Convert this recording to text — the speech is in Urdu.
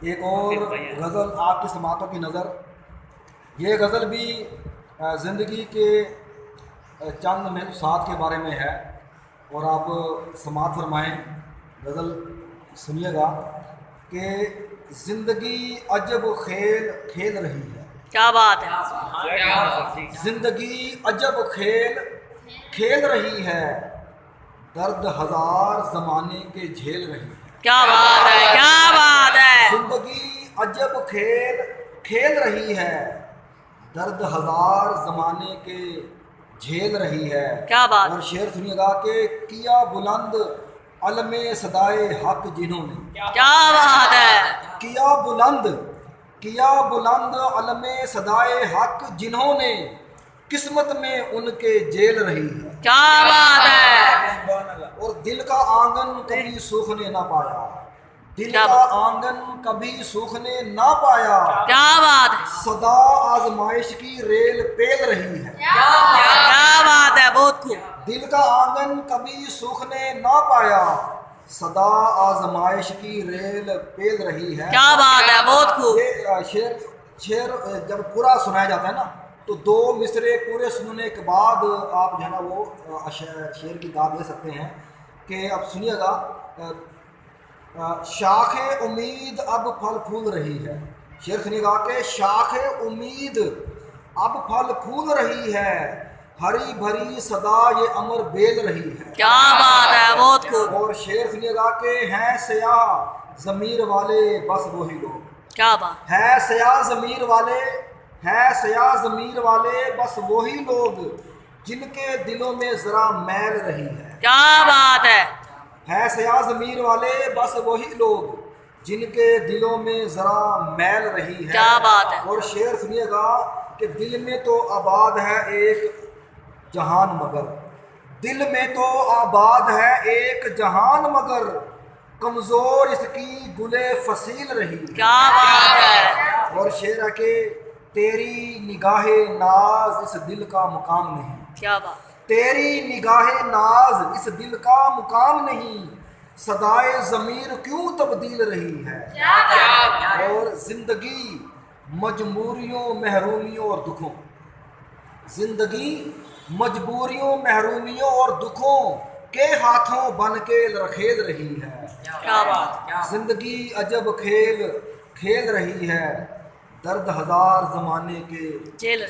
ایک اور غزل آپ کی سماعتوں کی نظر، یہ غزل بھی زندگی کے چند محسوسات کے بارے میں ہے، اور آپ سماعت فرمائیں، غزل سنیے گا کہ زندگی عجب کھیل کھیل رہی ہے۔ کیا بات ہے، زندگی عجب کھیل کھیل رہی ہے، درد ہزار زمانے کے جھیل رہی ہے۔ کیا بات ہے، کیا بات ہے، زندگی عجب کھیل کھیل رہی ہے، درد ہزار زمانے کے جھیل رہی ہے۔ کیا بات، اور شعر سنیے گا کہ کیا بلند علم صدائے حق جنہوں نے، کیا بات ہے، کیا بلند علم صدائے حق جنہوں نے، قسمت میں ان کے جیل رہی ہے۔ کیا بات ہے، اور دل کا آنگن کبھی سوکھنے نہ پایا، دل کیا کا آنگن کبھی سوکھنے نہ پایا، کیا بات ہے، صدا آزمائش کی ریل پیل رہی ہے۔ کیا بات ہے، بہت خوب، دل کا آنگن کبھی سوکھنے نہ پایا، صدا آزمائش کی ریل پیل رہی ہے۔ کیا بات ہے، بہت خوب۔ یہ شعر جب پورا سنایا جاتا ہے نا تو دو مصرے پورے سننے کے بعد آپ جو ہے نا وہ شعر کی داد دے سکتے ہیں کہ اب سنیے گا، شاخ امید اب پھل پھول رہی ہے۔ شعر سنیے گا کہ شاخ امید اب پھل پھول رہی ہے، ہری بھری صدا یہ امر بیل رہی ہے۔ کیا بات ہے، بہت خوب۔ اور شعر سنیے گا کہ ہیں سیاہ ضمیر والے بس وہی لوگ، کیا بات، ہے سیاہ ضمیر والے، ہے سیاہ ضمیر والے بس وہی لوگ جن کے دلوں میں ذرا میل رہی ہے۔ کیا بات ہے سیاہ ضمیر والے بس وہی لوگ جن کے دلوں میں ذرا میل رہی ہے۔ کیا بات ہے، اور شعر سنیے گا کہ دل میں تو آباد ہے ایک جہان مگر، دل میں تو آباد ہے ایک جہان مگر، کمزور اس کی گلے فصیل رہی ہے۔ کیا بات ہے، اور شعر ہے کہ تیری نگاہ ناز اس دل کا مقام نہیں، کیا بات، تیری نگاہ ناز اس دل کا مقام نہیں، صدائے ضمیر کیوں تبدیل رہی ہے۔ اور زندگی مجبوریوں محرومیوں اور دکھوں، زندگی مجبوریوں محرومیوں اور دکھوں کے ہاتھوں بن کے لڑکھیل رہی ہے۔ کیا بات، زندگی عجب کھیل کھیل رہی ہے، درد ہزار زمانے کے جیل